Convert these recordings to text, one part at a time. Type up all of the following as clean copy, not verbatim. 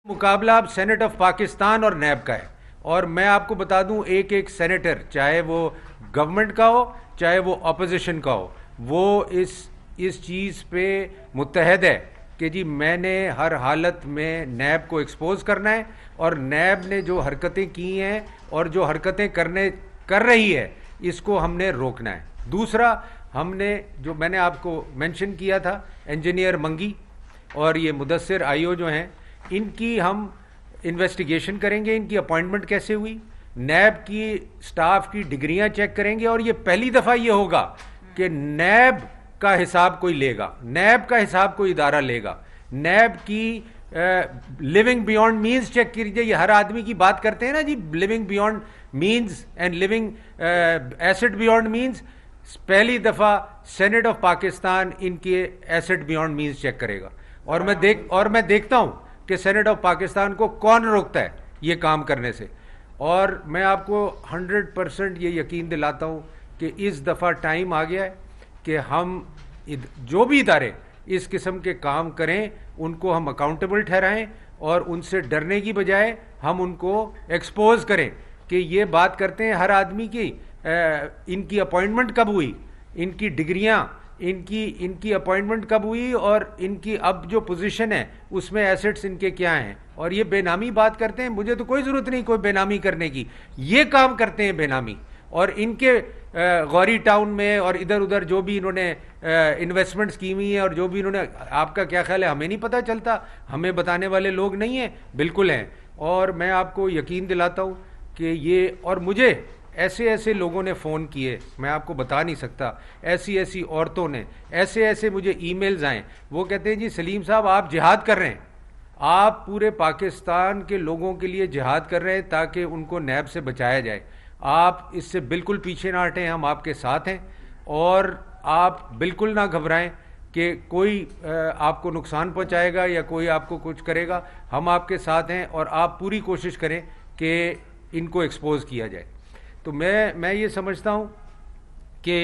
مقابلہ اب Saint of Pakistan اور نیب کا ہے، اور میں آپ کو بتا دوں ایک ایک سینیٹر چاہے وہ گورنمنٹ کا ہو چاہے وہ اپوزیشن کا ہو، وہ اس چیز پہ متحد ہے کہ جی میں نے ہر حالت میں نیب کو ایکسپوز کرنا ہے، اور نیب نے جو حرکتیں کی ہیں اور جو حرکتیں کر رہی ہے اس کو ہم نے روکنا ہے۔ دوسرا، ہم نے جو میں نے آپ کو مینشن کیا تھا انجینئر منگی اور یہ مدثر آئیو جو ہیں، ان کی ہم انویسٹیگیشن کریں گے، ان کی اپوائنٹمنٹ کیسے ہوئی، نیب کی سٹاف کی ڈگریاں چیک کریں گے، اور یہ پہلی دفعہ یہ ہوگا کہ نیب کا حساب کوئی لے گا، نیب کا حساب کوئی ادارہ لے گا۔ نیب کی لیونگ بیونڈ مینز چیک کیجیے، یہ ہر آدمی کی بات کرتے ہیں نا جی، living beyond means and living assets beyond means, پہلی دفعہ سینٹ آف پاکستان ان کے ایسٹ بیونڈ مینز چیک کرے گا، اور میں دیکھتا ہوں کہ سینٹ آف پاکستان کو کون روکتا ہے یہ کام کرنے سے۔ اور میں آپ کو 100% یہ یقین دلاتا ہوں کہ اس دفعہ ٹائم آ گیا ہے کہ ہم جو بھی ادارے اس قسم کے کام کریں ان کو ہم اکاؤنٹیبل ٹھہرائیں، اور ان سے ڈرنے کی بجائے ہم ان کو ایکسپوز کریں کہ یہ بات کرتے ہیں ہر آدمی کی ان کی اپوائنٹمنٹ کب ہوئی، ان کی ڈگریاں، ان کی اپوائنٹمنٹ کب ہوئی، اور ان کی اب جو پوزیشن ہے اس میں ایسٹس ان کے کیا ہیں، اور یہ بے نامی بات کرتے ہیں۔ مجھے تو کوئی ضرورت نہیں کوئی بے نامی کرنے کی، یہ کام کرتے ہیں بے نامی، اور ان کے غوری ٹاؤن میں اور ادھر ادھر جو بھی انہوں نے انویسٹمنٹس کی ہوئی ہیں، اور جو بھی انہوں نے، آپ کا کیا خیال ہے ہمیں نہیں پتہ چلتا؟ ہمیں بتانے والے لوگ نہیں ہیں؟ بالکل ہیں۔ اور میں آپ کو یقین دلاتا ہوں کہ یہ، اور مجھے ایسے لوگوں نے فون کیے، میں آپ کو بتا نہیں سکتا، ایسی عورتوں نے، ایسے مجھے ای میلز آئیں، وہ کہتے ہیں جی سلیم صاحب آپ جہاد کر رہے ہیں، آپ پورے پاکستان کے لوگوں کے لیے جہاد کر رہے ہیں تاکہ ان کو نیب سے بچایا جائے، آپ اس سے بالکل پیچھے نہ ہٹیں، ہم آپ کے ساتھ ہیں، اور آپ بالکل نہ گھبرائیں کہ کوئی آپ کو نقصان پہنچائے گا یا کوئی آپ کو کچھ کرے گا، ہم آپ کے ساتھ ہیں، اور آپ پوری کوشش کریں کہ ان کو ایکسپوز کیا جائے۔ تو میں یہ سمجھتا ہوں کہ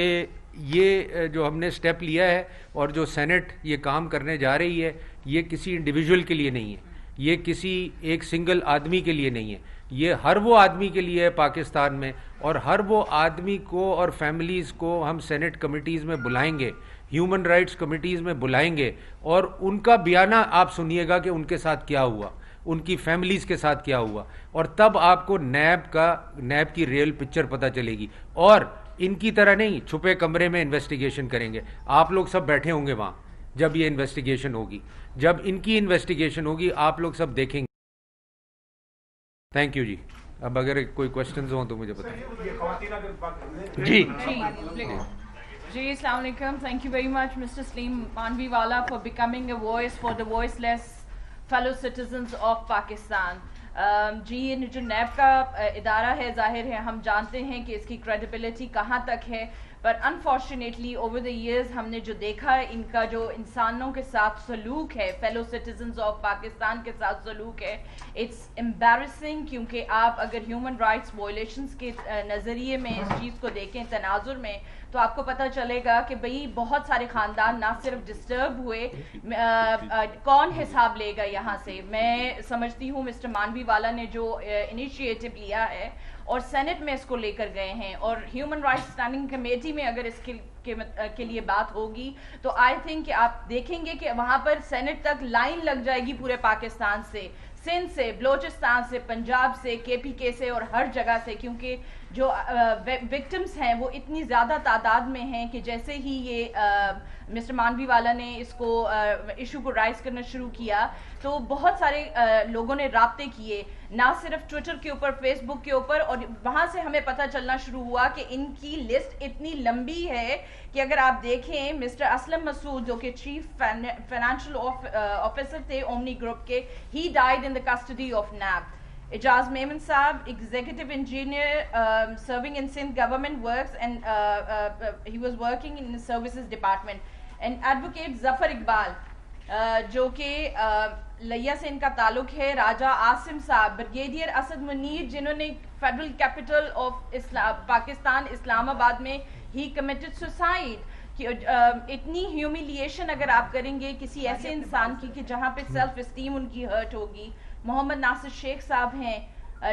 یہ جو ہم نے سٹیپ لیا ہے اور جو سینٹ یہ کام کرنے جا رہی ہے، یہ کسی انڈیویجول کے لیے نہیں ہے، یہ کسی ایک سنگل آدمی کے لیے نہیں ہے، یہ ہر وہ آدمی کے لیے ہے پاکستان میں، اور ہر وہ آدمی کو اور فیملیز کو ہم سینٹ کمیٹیز میں بلائیں گے، ہیومن رائٹس کمیٹیز میں بلائیں گے، اور ان کا بیانہ آپ سنیے گا کہ ان کے ساتھ کیا ہوا، ان کی فیملیز کے ساتھ کیا ہوا، اور تب آپ کو نیب کی ریئل پکچر پتہ چلے گی، اور ان کی طرح نہیں چھپے کمرے میں انویسٹیگیشن کریں گے، آپ لوگ سب بیٹھے ہوں گے وہاں جب یہ انویسٹیگیشن ہوگی، جب ان کی انویسٹیگیشن ہوگی آپ لوگ سب دیکھیں گے۔ تھینک یو جی، اب اگر کوئی کوشچنز ہوں تو مجھے بتائیں۔ جی السلام علیکم. Thank you very much Mr. Salim Manviwala for becoming a voice for the voiceless fellow citizens of Pakistan. جی یہ جو نیب کا ادارہ ہے، ظاہر ہے ہم جانتے ہیں کہ اس کی کریڈیبلٹی کہاں تک ہے، پر انفارچونیٹلی اوور دا ایئرز ہم نے جو دیکھا ہے ان کا جو انسانوں کے ساتھ سلوک ہے، فیلو سٹیزنز آف پاکستان کے ساتھ سلوک ہے، اٹس امبیرسنگ. کیونکہ آپ اگر ہیومن رائٹس وائلیشنز کے نظریے میں اس چیز کو دیکھیں، تناظر میں، تو آپ کو پتہ چلے گا کہ بھئی بہت سارے خاندان نہ صرف ڈسٹرب ہوئے، کون حساب لے گا یہاں سے. میں سمجھتی ہوں مسٹر مانوی والا نے جو انیشیٹو لیا ہے اور سینٹ میں اس کو لے کر گئے ہیں، اور ہیومن رائٹس اسٹینڈنگ کمیٹی میں اگر اس کے لیے بات ہوگی تو آئی تھنک کہ آپ دیکھیں گے کہ وہاں پر سینٹ تک لائن لگ جائے گی پورے پاکستان سے، سندھ سے، بلوچستان سے، پنجاب سے، KPK سے، اور ہر جگہ سے، کیونکہ جو وکٹمز ہیں وہ اتنی زیادہ تعداد میں ہیں کہ جیسے ہی یہ مسٹر مانوی والا نے اس کو ایشو کو رائز کرنا شروع کیا تو بہت سارے لوگوں نے رابطے کیے، نہ صرف ٹویٹر کے اوپر، فیس بک کے اوپر، اور وہاں سے ہمیں پتہ چلنا شروع ہوا کہ ان کی لسٹ اتنی لمبی ہے کہ اگر آپ دیکھیں مسٹر اسلم مسعود جو کہ چیف فائنینشیل آفیسر تھے اومنی گروپ کے، he died in the custody of NAB. Ejaz Memon صاحب executive engineer serving in Sindh government works and he was working in services department. And advocate Zafar Iqbal جو کہ لیا سے ان کا تعلق ہے، راجہ عاصم صاحب، بریگیڈیئر اسد منیر جنہوں نے فیڈرل کیپٹل آف پاکستان اسلام آباد میں ہی کمیٹڈ سوسائڈ. اتنی ہیومیلیشن اگر آپ کریں گے کسی ایسے انسان کی کہ جہاں پہ سیلف اسٹیم ان کی ہرٹ ہوگی محمد ناصر شیخ صاحب ہیں,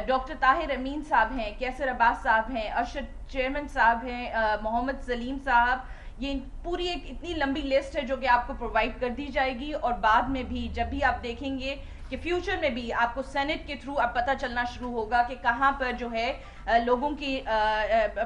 ڈاکٹر طاہر امین صاحب ہیں, کیسر عباس صاحب ہیں, ارشد چیئرمین صاحب ہیں, محمد سلیم صاحب. یہ پوری ایک اتنی لمبی لسٹ ہے جو کہ آپ کو پرووائڈ کر دی جائے گی, اور بعد میں بھی جب بھی آپ دیکھیں گے کہ فیوچر میں بھی آپ کو سینٹ کے تھرو اب پتہ چلنا شروع ہوگا کہ کہاں پر جو ہے لوگوں کی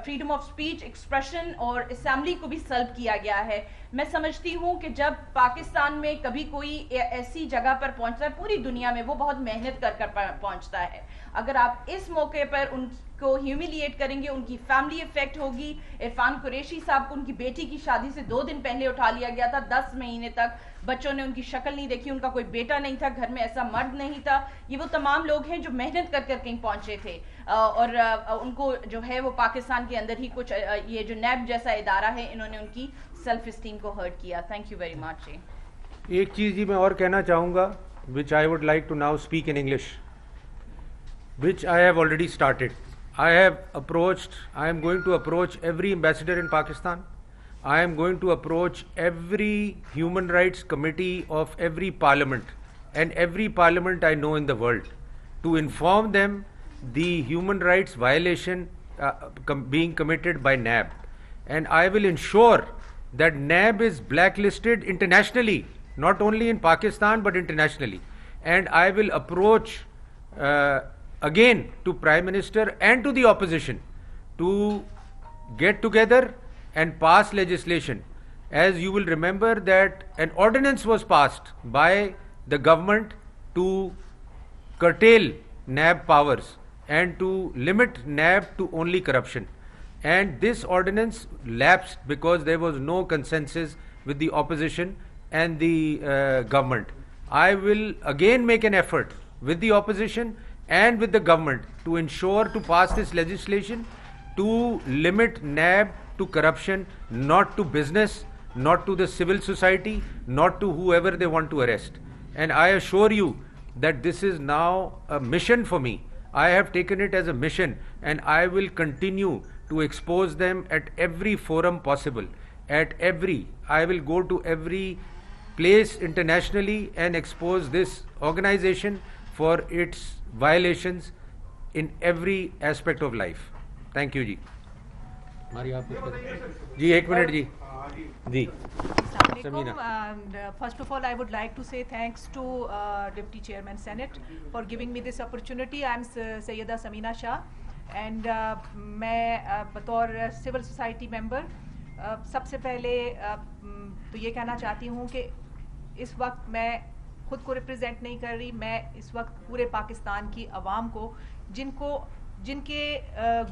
فریڈم آف سپیچ, ایکسپریشن اور اسمبلی کو بھی سلب کیا گیا ہے. میں سمجھتی ہوں کہ جب پاکستان میں کبھی کوئی ایسی جگہ پر پہنچتا ہے پوری دنیا میں, وہ بہت محنت کر کر پہنچتا ہے. اگر آپ اس موقع پر ان کو ہیوملیٹ کریں گے, ان کی فیملی افیکٹ ہوگی. عرفان قریشی صاحب کو ان کی بیٹی کی شادی سے 2 دن پہلے اٹھا لیا گیا تھا, 10 مہینے تک بچوں نے ان کی شکل نہیں دیکھی, ان کا کوئی بیٹا نہیں تھا, گھر میں ایسا مرد نہیں تھا. یہ وہ تمام لوگ ہیں جو محنت کر کر کہیں پہنچے تھے, اور ان کو جو ہے وہ پاکستان کے اندر ہی کچھ یہ جو نیب جیسا ادارہ ہے, انہوں نے ان کی سیلف اسٹیم کو ہرٹ کیا. Thank you very much. ایک چیز جی میں اور کہنا چاہوں گا, which I would like to now speak in English, which I have already started. I am going to approach every ambassador in Pakistan. I am going to approach every human rights committee of every parliament and every parliament I know in the world to inform them the human rights violation being committed by NAB. And I will ensure that NAB is blacklisted internationally, not only in Pakistan but internationally. And I will approach again to Prime Minister and to the opposition to get together and pass legislation. As you will remember that an ordinance was passed by the government to curtail NAB powers and to limit NAB to only corruption. And this ordinance lapsed because there was no consensus with the opposition and the government. I will again make an effort with the opposition and with the government to ensure to pass this legislation to limit NAB to corruption, not to business, not to the civil society, not to whoever they want to arrest. And I assure you that this is now a mission for me. I have taken it as a mission, and I will continue to expose them at every forum possible. I will go to every place internationally and expose this organization for its violations in every aspect of life. Thank you ji. جی ایک minute جی. جی Assalamualaikum, and first of all I would like to say thanks to Deputy Chairman Senate for giving me this opportunity. I am Sayyida Samina Shah, and میں بطور civil society member سب سے پہلے تو یہ کہنا چاہتی ہوں کہ اس وقت میں خود کو ریپرزینٹ نہیں کر رہی, میں اس وقت پورے پاکستان کی عوام کو جن کے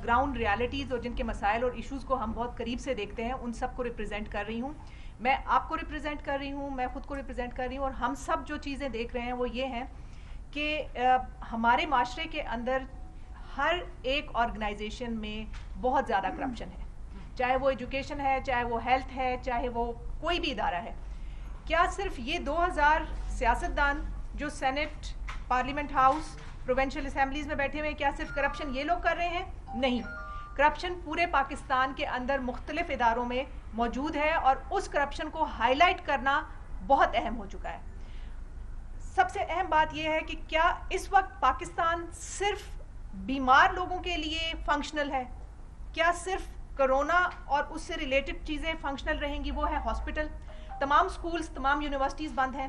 گراؤنڈ ریالٹیز اور جن کے مسائل اور ایشوز کو ہم بہت قریب سے دیکھتے ہیں, ان سب کو ریپرزینٹ کر رہی ہوں. میں آپ کو ریپرزینٹ کر رہی ہوں, میں خود کو ریپرزینٹ کر رہی ہوں, اور ہم سب جو چیزیں دیکھ رہے ہیں وہ یہ ہیں کہ ہمارے معاشرے کے اندر ہر ایک آرگنائزیشن میں بہت زیادہ کرپشن ہے, چاہے وہ ایجوکیشن ہے, چاہے وہ ہیلتھ ہے, چاہے وہ کوئی بھی ادارہ ہے. کیا صرف یہ 2000 سیاستدان جو senate, parliament house, provincial assemblies میں بیٹھے ہوئے ہیں, کیا صرف کرپشن یہ لوگ کر رہے ہیں؟ نہیں, کرپشن پورے پاکستان کے اندر مختلف اداروں میں موجود ہے, اور اس کرپشن کو ہائی لائٹ کرنا بہت اہم ہو چکا ہے. سب سے اہم بات یہ ہے کہ کیا اس وقت پاکستان صرف بیمار لوگوں کے لیے فنکشنل ہے؟ کیا صرف کرونا اور اس سے ریلیٹڈ چیزیں فنکشنل رہیں گی؟ وہ ہے ہاسپٹل. تمام سکولز, تمام یونیورسٹیز بند ہیں,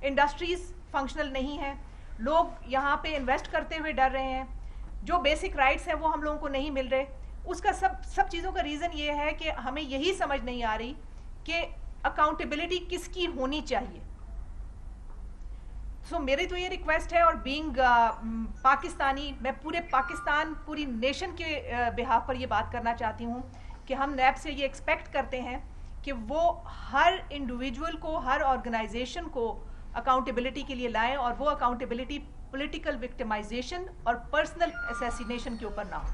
انڈسٹریز فنکشنل نہیں ہیں, لوگ یہاں پہ انویسٹ کرتے ہوئے ڈر رہے ہیں, جو بیسک رائٹس ہیں وہ ہم لوگوں کو نہیں مل رہے. اس کا سب چیزوں کا ریزن یہ ہے کہ ہمیں یہی سمجھ نہیں آ رہی کہ اکاؤنٹیبلٹی کس کی ہونی چاہیے. سو میری تو یہ ریکویسٹ ہے, اور بینگ پاکستانی, میں پورے پاکستان, پوری نیشن کے بہاف پر یہ بات کرنا چاہتی ہوں کہ ہم نیب سے یہ ایکسپیکٹ کرتے ہیں کہ وہ ہر انڈیویجول کو, ہر آرگنائزیشن کو اکاؤنٹیبلٹی کے لیے لائیں, اور وہ اکاؤنٹیبلٹی پولیٹیکل وکٹمائزیشن اور پرسنل اسیسینیشن کے اوپر نہ ہو.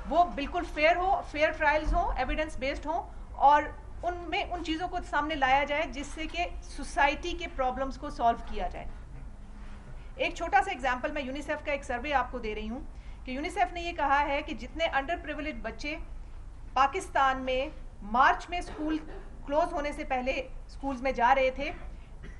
وہ بالکل فیئر ہو, فیئر ٹرائلز ہوں, ایویڈنس بیسڈ ہوں, اور ان میں ان چیزوں کو سامنے لایا جائے جس سے کہ سوسائٹی کے پرابلمس کو سالو کیا جائے. ایک چھوٹا سا ایگزامپل میں یونیسیف کا ایک سروے آپ کو دے رہی ہوں کہ یونیسیف نے یہ کہا ہے کہ جتنے انڈر پریویلیج بچے پاکستان میں مارچ میں اسکول کلوز ہونے سے پہلے اسکولز میں جا رہے تھے,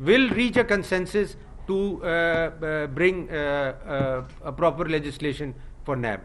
will reach a consensus to bring a proper legislation for NAB.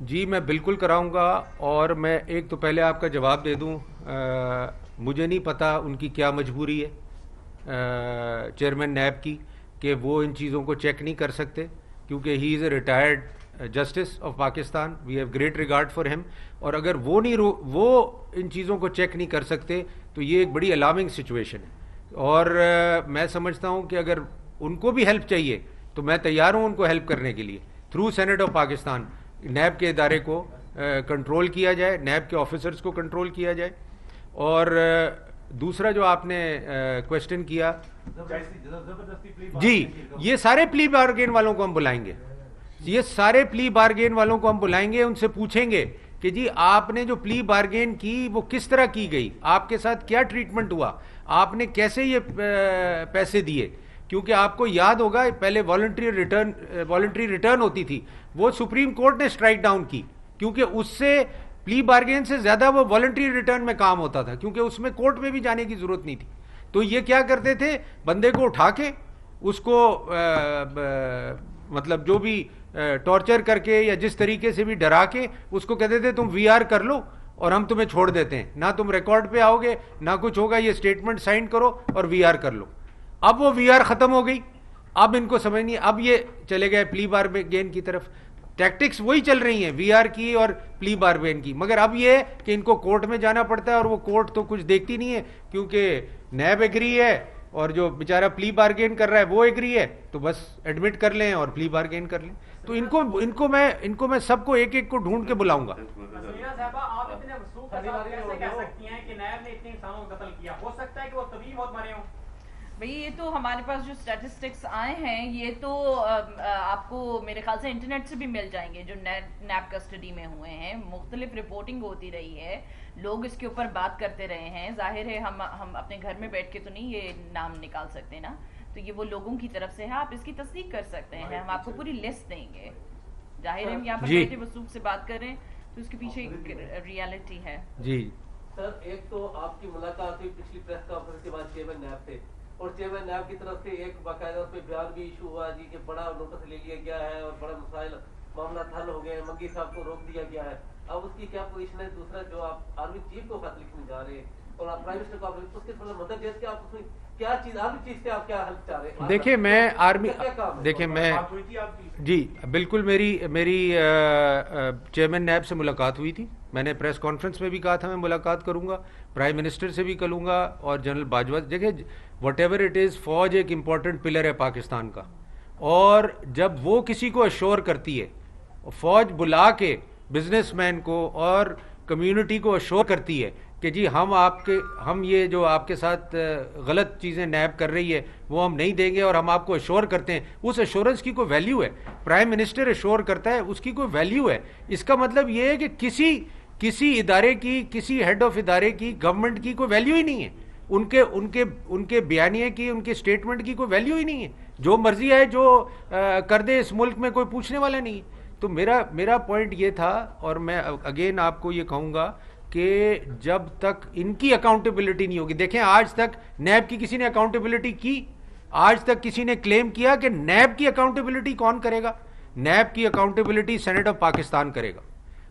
جی میں بالکل کراؤں گا، اور میں ایک تو پہلے آپ کا جواب دے دوں، مجھے نہیں پتا ان کی کیا مجبوری ہے چیئرمین نیب کی کہ وہ ان چیزوں کو چیک نہیں کر سکتے، کیونکہ he is a retired justice of Pakistan, we have great regard for him, اور اگر وہ ان چیزوں کو چیک نہیں کر سکتے تو یہ ایک بڑی الارمنگ سچویشن ہے، اور میں سمجھتا ہوں کہ اگر ان کو بھی ہیلپ چاہیے تو میں تیار ہوں ان کو ہیلپ کرنے کے لیے through senate of Pakistan, NAB کے ادارے کو کنٹرول کیا جائے، نیب کے آفیسرز کو کنٹرول کیا جائے۔ اور دوسرا جو آپ نے کویسچن کیا، جی یہ سارے پلی بارگین والوں کو ہم بلائیں گے، یہ سارے پلی بارگین والوں کو ہم بلائیں گے، ان سے پوچھیں گے کہ جی آپ نے جو پلی بارگین کی وہ کس طرح کی گئی، آپ کے ساتھ کیا ٹریٹمنٹ ہوا، آپ نے کیسے یہ پیسے دیے، کیونکہ آپ کو یاد ہوگا پہلے والنٹری ریٹرن ہوتی تھی، وہ سپریم کورٹ نے اسٹرائک ڈاؤن کی، کیونکہ اس سے پلی بارگین سے زیادہ وہ والنٹری ریٹرن میں کام ہوتا تھا، کیونکہ اس میں کورٹ میں بھی جانے کی ضرورت نہیں تھی۔ تو یہ کیا کرتے تھے، بندے کو اٹھا کے اس کو مطلب جو بھی ٹارچر کر کے یا جس طریقے سے بھی ڈرا کے اس کو کہتے تھے تم وی آر کر لو اور ہم تمہیں چھوڑ دیتے ہیں، نہ تم ریکارڈ پہ آؤ گے نہ کچھ ہوگا، یہ اسٹیٹمنٹ سائن کرو اور وی آر کر لو۔ اب وہ وی آر ختم ہو گئی، اب ان کو سمجھ نہیں، اب یہ چلے گئے پلی بارگین کی طرف، ٹیکٹکس وہی چل رہی ہیں وی آر کی اور پلی بارگین کی، مگر اب یہ کہ ان کو کورٹ میں جانا پڑتا ہے، اور وہ کورٹ تو کچھ دیکھتی نہیں ہے کیونکہ نیب ایگری ہے اور جو بیچارہ پلی بارگین کر رہا ہے وہ ایگری ہے، تو بس ایڈمٹ کر لیں اور پلی بارگین کر لیں۔ تو ان کو میں سب کو ایک ایک کو ڈھونڈ کے بلاؤں گا۔ سمیرہ صاحبہ آپ اتنے وثوق کے ساتھ کیسے کہہ سکتی ہیں کہ نیب نے اتنے انسانوں کو قتل کیا؟ ہو سکتا ہے کہ وہ طبی موت مرے ہوں؟ بھئی یہ تو ہمارے پاس جو اسٹیٹسٹکس آئے ہیں یہ تو آپ کو میرے خیال سے انٹرنیٹ سے بھی مل جائیں گے، جو نیب کسٹڈی میں ہوئے ہیں، مختلف رپورٹنگ ہوتی رہی ہے، لوگ اس کے اوپر بات کرتے رہے ہیں، ظاہر ہے ہم اپنے گھر میں بیٹھ کے تو نہیں یہ نام نکال سکتے نا، تو یہ وہ لوگوں کی طرف سے ہے، آپ اس کی تصدیق کر سکتے ہیں، ہم آپ کو پوری لسٹ دیں گے، ظاہر ہے ہم یہاں پر بیٹھے وثوق سے بات کر رہے ہیں تو اس کے پیچھے ایک ریالٹی ہے۔ جی سر، ایک تو آپ کی ملاقات ہوئی پچھلی پریس کانفرنس کے بعد چیئرمین نیب سے، اور چیئرمین نیب کی طرف سے ایک باقاعدہ اس پہ بیان بھی ایشو ہوا جی کہ بڑا نوٹس لے لیا گیا ہے اور بڑا مسائل معاملات حل ہو گئے ہیں، منگی صاحب کو روک دیا گیا ہے، اب اس کی کیا پوزیشن ہے؟ دوسرا جو آپ آرمی چیف کو خط لکھنے جا رہے ہیں اور آپ پرائم منسٹر کو آپ اس کے مدد جیسے آپ اس میں کیا چیز آرمی چیف سے آپ کیا حل چاہ رہے ہیں؟ دیکھیں میں آرمی دیکھیں میں جی بالکل میری چیئرمین نیب سے ملاقات ہوئی تھی، میں نے پریس کانفرنس میں بھی کہا تھا میں ملاقات کروں گا، پرائم منسٹر سے بھی کروں گا اور جنرل باجوہ۔ دیکھیں وٹ ایور اٹ از، فوج ایک امپورٹنٹ پلر ہے پاکستان کا، اور جب وہ کسی کو اشور کرتی ہے، فوج بلا کے بزنس مین کو اور کمیونٹی کو اشور کرتی ہے کہ جی ہم یہ جو آپ کے ساتھ غلط چیزیں نیب کر رہی ہے وہ ہم نہیں دیں گے، اور ہم آپ کو اشور کرتے ہیں، اس اشورنس کی کوئی ویلیو ہے، پرائم منسٹر اشور کرتا ہے اس کی کوئی ویلیو ہے۔ اس کا مطلب یہ ہے کہ کسی ادارے کی، کسی ہیڈ آف ادارے کی، گورنمنٹ کی کوئی ویلیو ہی نہیں ہے، ان کے بیانیے کی، ان کے اسٹیٹمنٹ کی کوئی ویلیو ہی نہیں ہے، جو مرضی ہے جو کر دے اس ملک میں کوئی پوچھنے والا نہیں ہے۔ تو میرا پوائنٹ یہ تھا، اور میں اگین آپ کو یہ کہوں گا کہ جب تک ان کی اکاؤنٹیبلٹی نہیں ہوگی، دیکھیں آج تک نیب کی کسی نے اکاؤنٹیبلٹی کی؟ آج تک کسی نے کلیم کیا کہ نیب کی اکاؤنٹیبلٹی کون کرے گا؟ نیب کی اکاؤنٹیبلٹی سینٹ آف پاکستان کرے گا،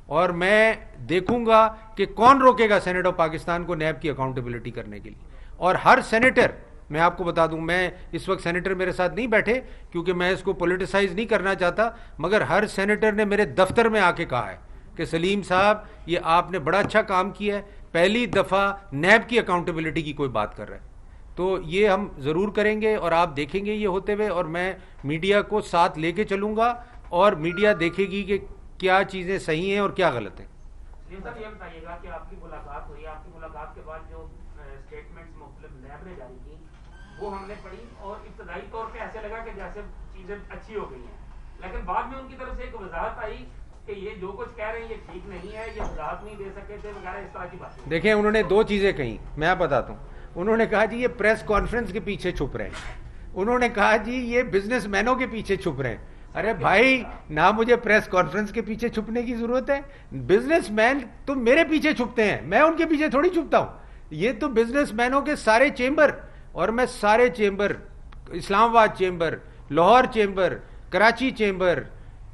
اور میں دیکھوں گا کہ کون روکے گا سینٹ آف پاکستان کو نیب کی اکاؤنٹیبلٹی کرنے کے لیے۔ اور ہر سینیٹر، میں آپ کو بتا دوں، میں اس وقت سینیٹر میرے ساتھ نہیں بیٹھے کیونکہ میں اس کو پولیٹیسائز نہیں کرنا چاہتا، مگر ہر سینیٹر نے میرے دفتر میں آ کے کہا ہے کہ سلیم صاحب یہ آپ نے بڑا اچھا کام کیا ہے، پہلی دفعہ نیب کی اکاؤنٹیبلٹی کی کوئی بات کر رہا ہے، تو یہ ہم ضرور کریں گے، اور آپ دیکھیں گے یہ ہوتے ہوئے، اور میں میڈیا کو ساتھ لے کے چلوں گا اور میڈیا دیکھے گی کہ کیا چیزیں صحیح ہیں اور کیا غلط ہیں۔ سلیم صاحب یہ بتائیے گا کہ آپ کی ملاقات ہوئی، آپ کی ملاقات کے بعد جو اسٹیٹمنٹس مختلف نیب نے جاری کی وہ ہم نے پڑھی، اور ابتدائی طور پہ ایسے لگا کہ جیسے چیزیں اچھی ہو گئی ہیں، لیکن بعد میں ان کی طرف سے ایک وضاحت آئی کہ یہ جو کچھ کہہ رہے ہیں یہ ٹھیک نہیں ہے، یہ وضاحت نہیں دے سکے تھے وغیرہ، اس طرح کی باتیں۔ دیکھیں انہوں نے دو چیزیں کہیں، میں بتاتا ہوں، انہوں نے کہا جی یہ پریس کانفرنس کے پیچھے چھپ رہے ہیں، انہوں نے کہا جی یہ بزنس مینوں کے پیچھے چھپ رہے ہیں۔ ارے بھائی نہ مجھے پریس کانفرنس کے پیچھے چھپنے کی ضرورت ہے، بزنس مین تو میرے پیچھے چھپتے ہیں، میں ان کے پیچھے تھوڑی چھپتا ہوں، یہ تو بزنس مینوں کے سارے چیمبر، اور میں سارے چیمبر، اسلام آباد chamber, Lahore chamber, Karachi chamber,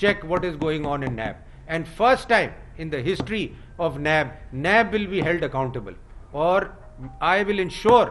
check what is going on in NAB, and first time in the history of NAB will be held accountable, or I will ensure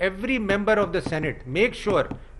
every member of the Senate make sure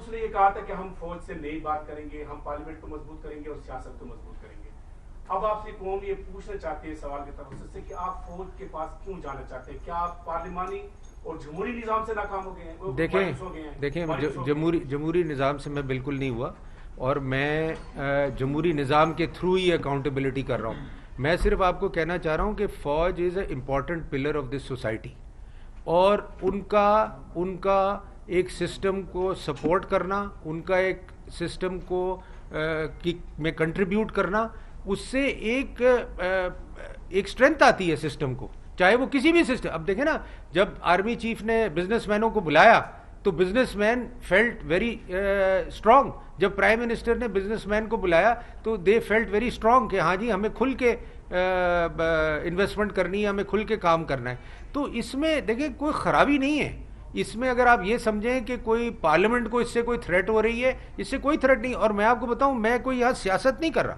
اس نے یہ کہا تھا کہ ہم فوج سے نئی بات کریں گے, ہم پارلیمنٹ کو مضبوط کریں گے اور سیاست کو مضبوط کریں گے. اب آپ سے قوم یہ پوچھنا چاہتے ہیں سوال کی طرف سے کہ آپ فوج کے پاس کیوں جانا چاہتے ہیں؟ کیا آپ پارلیمانی اور جمہوری نظام سے ناکام ہو گئے ہیں؟ دیکھیں جمہوری نظام سے میں بالکل نہیں ہوا, اور میں جمہوری نظام کے تھرو ہی اکاؤنٹیبلٹی کر رہا ہوں. میں صرف آپ کو کہنا چاہ رہا ہوں کہ فوج is a important pillar of this society, اور ان کا ایک سسٹم کو سپورٹ کرنا, ان کا ایک سسٹم کو میں کنٹریبیوٹ کرنا, اس سے ایک اسٹرینتھ آتی ہے سسٹم کو, چاہے وہ کسی بھی سسٹم. اب دیکھیں نا, جب آرمی چیف نے بزنس مینوں کو بلایا تو business man felt very strong. جب پرائم منسٹر نے بزنس مین کو بلایا تو دے فیلٹ ویری اسٹرانگ کہ ہاں جی ہمیں کھل کے انویسٹمنٹ کرنی ہے, ہمیں کھل کے کام کرنا ہے. تو اس میں دیکھیں کوئی خرابی نہیں ہے اس میں. اگر آپ یہ سمجھیں کہ کوئی پارلیمنٹ کو اس سے کوئی تھریٹ ہو رہی ہے, اس سے کوئی تھریٹ نہیں. اور میں آپ کو بتاؤں, میں کوئی یہاں سیاست نہیں کر رہا,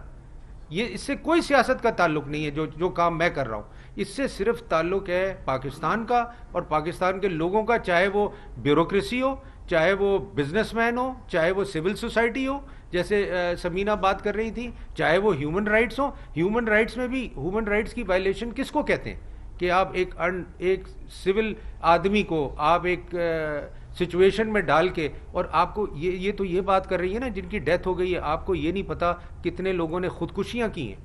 یہ اس سے کوئی سیاست کا تعلق نہیں ہے. جو کام میں کر رہا ہوں اس سے صرف تعلق ہے پاکستان کا اور پاکستان کے لوگوں کا, چاہے وہ بیوروکریسی ہو, چاہے وہ بزنس مین ہو, چاہے وہ سول سوسائٹی ہو جیسے سمینہ بات کر رہی تھی, چاہے وہ ہیومن رائٹس ہوں. ہیومن رائٹس میں بھی ہیومن رائٹس کی وائلیشن کس کو کہتے ہیں کہ آپ ایک سول آدمی کو آپ ایک سچویشن میں ڈال کے, اور آپ کو یہ تو یہ بات کر رہی ہے نا جن کی ڈیتھ ہو گئی ہے, آپ کو یہ نہیں پتا کتنے لوگوں نے خودکشیاں کی ہیں.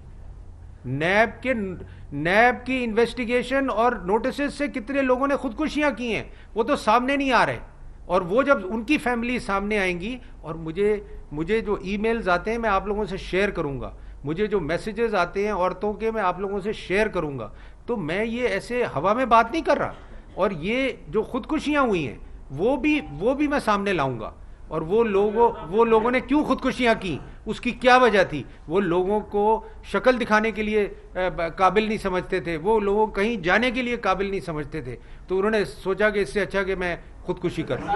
نیب کی انویسٹیگیشن اور نوٹسز سے کتنے لوگوں نے خودکشیاں کی ہیں, وہ تو سامنے نہیں آ رہے. اور وہ جب ان کی فیملی سامنے آئیں گی, اور مجھے جو ای میلز آتے ہیں میں آپ لوگوں سے شیئر کروں گا, مجھے جو میسیجز آتے ہیں عورتوں کے میں آپ لوگوں سے شیئر کروں گا. تو میں یہ ایسے ہوا میں بات نہیں کر رہا, اور یہ جو خودکشیاں ہوئی ہیں وہ بھی میں سامنے لاؤں گا. اور وہ لوگوں نے کیوں خودکشیاں کی, اس کی کیا وجہ تھی. وہ لوگوں کو شکل دکھانے کے لیے قابل نہیں سمجھتے تھے, وہ لوگوں کہیں جانے کے لیے قابل نہیں سمجھتے تھے, تو انہوں نے سوچا کہ اس سے اچھا کہ میں خودکشی کروں.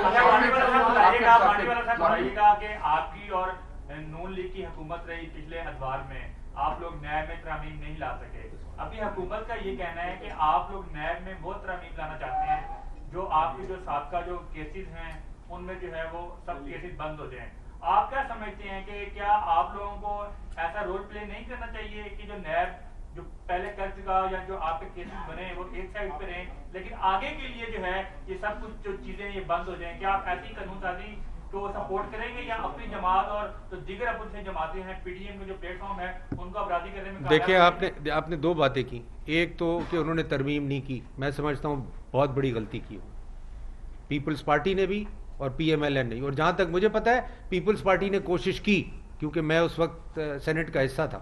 آپ کی اور نون لیگ کی حکومت رہی پچھلے ادوار میں, آپ لوگ نیب میں ترامیم نہیں لا سکے. ابھی حکومت کا یہ کہنا ہے کہ آپ لوگ نیب میں وہ ترامیم لانا چاہتے ہیں جو آپ کے جو سابقہ جو کیسز ہیں ان میں جو ہے وہ سب کیسز بند ہو جائیں. آپ کیا سمجھتے ہیں کہ کیا آپ لوگوں کو ایسا رول پلے نہیں کرنا چاہیے کہ جو نیب جو پہلے کر چکا یا جو آپ کے کیسز بنے وہ ایک سائڈ پہ رہیں, لیکن آگے کے لیے جو ہے یہ سب کچھ جو چیزیں یہ بند ہو جائیں؟ کیا آپ ایسی قانون سازی کو سپورٹ کریں گے یا اپنی جماعت اور جو دیگر اپوزیشن جماعتیں ہیں پی ٹی ایم کے جو پلیٹ فارم ہے ان کو اپرادھی کرنے میں؟ دیکھیں آپ نے دو باتیں کی. ایک تو کہ انہوں نے ترمیم نہیں کی, میں سمجھتا ہوں بہت بڑی غلطی کی پیپلز پارٹی نے بھی اور پی ایم ایل این نے. اور جہاں تک مجھے پتہ ہے پیپلز پارٹی نے کوشش کی, کیونکہ میں اس وقت سینٹ کا حصہ تھا,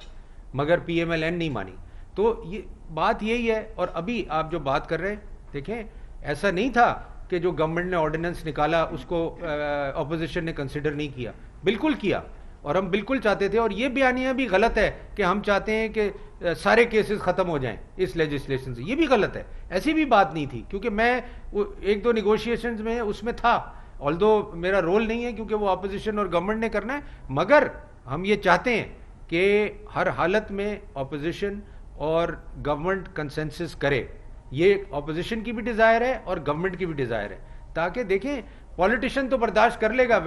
مگر پی ایم ایل این نہیں مانی. تو یہ بات یہی ہے. اور ابھی آپ جو بات کر رہے ہیں, دیکھیں ایسا نہیں تھا کہ جو گورنمنٹ نے آرڈیننس نکالا اس کو اپوزیشن نے کنسیڈر نہیں کیا, بالکل کیا, اور ہم بالکل چاہتے تھے. اور یہ بیانیہ بھی غلط ہے کہ ہم چاہتے ہیں کہ سارے کیسز ختم ہو جائیں اس لیجسلیشن سے, یہ بھی غلط ہے. ایسی بھی بات نہیں تھی, کیونکہ میں ایک دو نیگوشیشنز میں اس میں تھا, آلدو میرا رول نہیں ہے کیونکہ وہ اپوزیشن اور گورنمنٹ نے کرنا ہے, مگر ہم یہ چاہتے ہیں کہ ہر حالت میں اپوزیشن اور گورنمنٹ کنسنسس کرے. یہ اپوزیشن کی بھی ڈیزائر ہے اور گورنمنٹ کی بھی ڈیزائر ہے, تاکہ دیکھیں پولیٹیشین تو برداشت کر لے گا.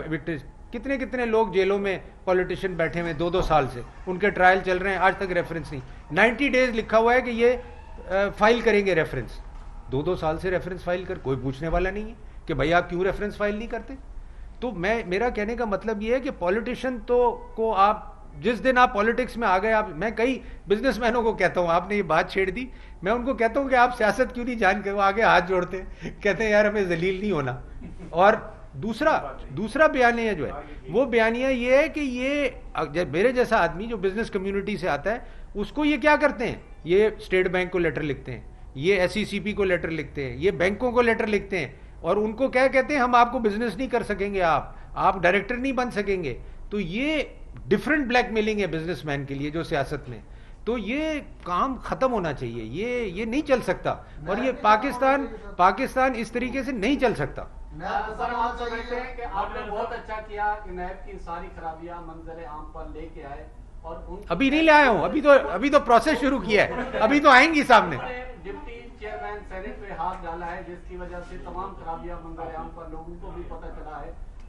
کتنے لوگ جیلوں میں پولیٹیشین بیٹھے ہوئے 2 سال سے, ان کے ٹرائل چل رہے ہیں, آج تک ریفرنس نہیں. 90 days لکھا ہوا ہے کہ یہ فائل کریں گے ریفرنس. 2 سال سے ریفرنس فائل کر کوئی پوچھنے والا نہیں ہے کہ بھائی آپ کیوں ریفرنس فائل نہیں کرتے. تو میرا کہنے کا مطلب یہ ہے کہ پولیٹیشین کو آپ جس دن آپ پالیٹکس میں آ گئے, میں کئی بزنس مینوں کو کہتا ہوں, آپ نے یہ بات چھیڑ دی, میں ان کو کہتا ہوں کہ آپ سیاست کیوں نہیں جان کے, وہ آگے ہاتھ جوڑتے ہیں, کہتے ہیں یار ہمیں ذلیل نہیں ہونا. اور دوسرا بیانیہ جو ہے وہ بیانیہ یہ ہے کہ یہ میرے جیسا آدمی جو بزنس کمیونٹی سے آتا ہے اس کو یہ کیا کرتے ہیں, یہ اسٹیٹ بینک کو لیٹر لکھتے ہیں, یہ ایس سی سی پی کو لیٹر لکھتے ہیں, یہ بینکوں کو لیٹر لکھتے ہیں, اور ان کو کیا کہتے ہیں ہم آپ کو بزنس نہیں کر سکیں گے, آپ ڈائریکٹر نہیں بن سکیں گے. تو یہ ڈفرنٹ بلیک میلنگ ہے بزنس مین کے لیے جو سیاست میں. تو یہ کام ختم ہونا چاہیے, یہ نہیں چل سکتا, اور یہ پاکستان اس طریقے سے نہیں چل سکتا. کہ آپ نے بہت اچھا کیا کہ نیب کی ساری خرابیاں منظر عام پر لے کے آئے, اور ابھی نہیں لایا ہوں, ابھی تو پروسیس شروع کیا ہے, ابھی تو آئیں گی سامنے. ڈپٹی چیئرمین سینٹ پہ ہاتھ ڈالا ہے جس کی وجہ سے تمام خرابیاں منظر عام پر لوگوں کو بھی پتہ چلا ہے,